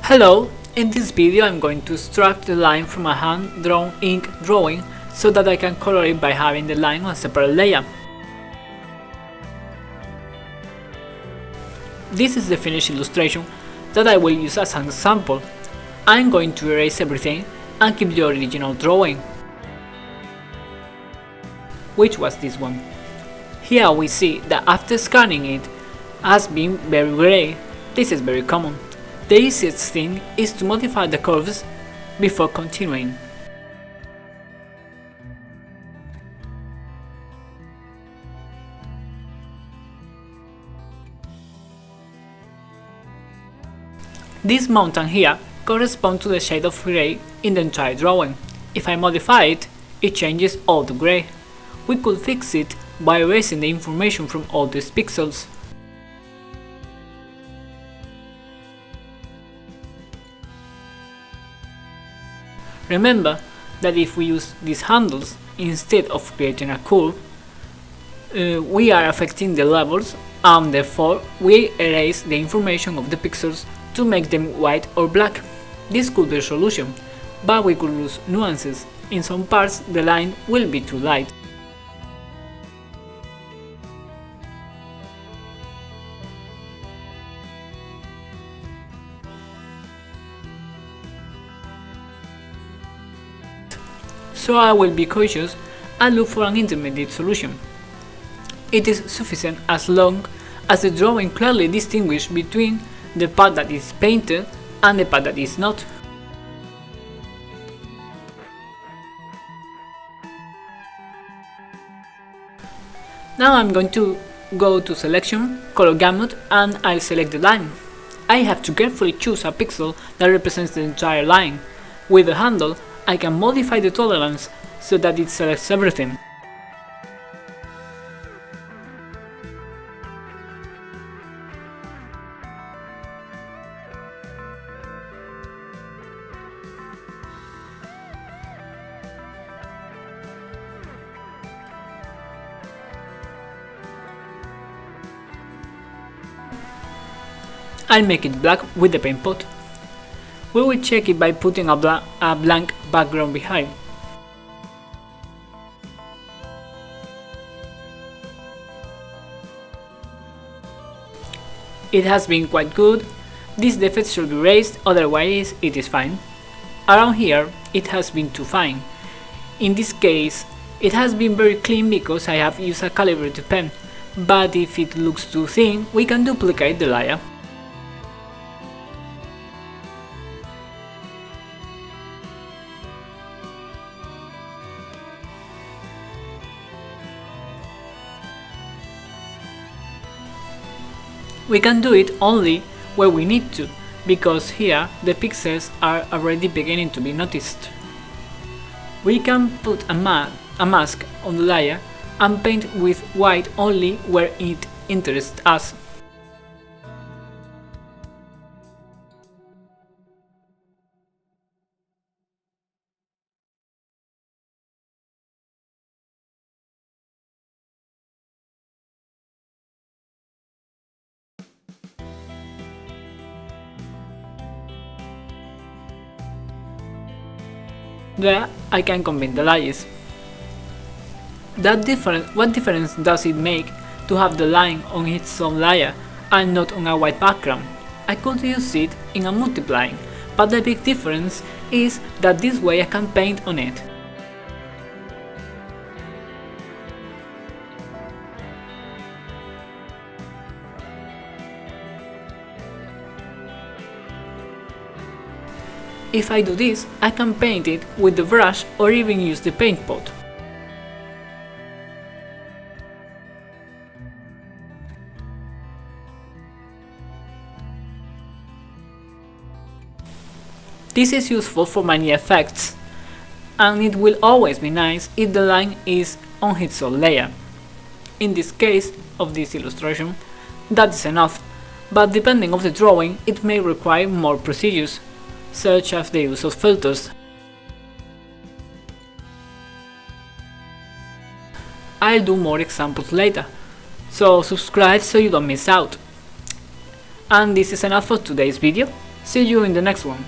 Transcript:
Hello, in this video I'm going to extract the line from a hand-drawn ink drawing so that I can color it by having the line on a separate layer. This is the finished illustration that I will use as an example. I'm going to erase everything and keep the original drawing, which was this one. Here we see that after scanning it has been very grey. This is very common. The easiest thing is to modify the curves before continuing. This mountain here corresponds to the shade of grey in the entire drawing. If I modify it, it changes all to grey. We could fix it by erasing the information from all these pixels. Remember that if we use these handles instead of creating a curve, we are affecting the levels and therefore we erase the information of the pixels to make them white or black. This could be a solution, but we could lose nuances. In some parts the line will be too light. So I will be cautious and look for an intermediate solution. It is sufficient as long as the drawing clearly distinguishes between the part that is painted and the part that is not. Now I'm going to go to Selection, Color Gamut, and I'll select the line. I have to carefully choose a pixel that represents the entire line. With the handle, I can modify the tolerance so that it selects everything. I'll make it black with the paint pot. We will check it by putting a blank background behind. It has been quite good. These defects should be erased, otherwise it is fine. Around here it has been too fine. In this case it has been very clean because I have used a calibrated pen, but if it looks too thin we can duplicate the layer. We can do it only where we need to, because here the pixels are already beginning to be noticed. We can put a mask on the layer and paint with white only where it interests us. There I can combine the layers. What difference does it make to have the line on its own layer and not on a white background? I could use it in a multiplying, but the big difference is that this way I can paint on it. If I do this, I can paint it with the brush or even use the paint pot. This is useful for many effects, and it will always be nice if the line is on its own layer. In this case of this illustration, that is enough, but depending on the drawing it may require more procedures, such as the use of filters. I'll do more examples later, so subscribe so you don't miss out. And this is enough for today's video. See you in the next one.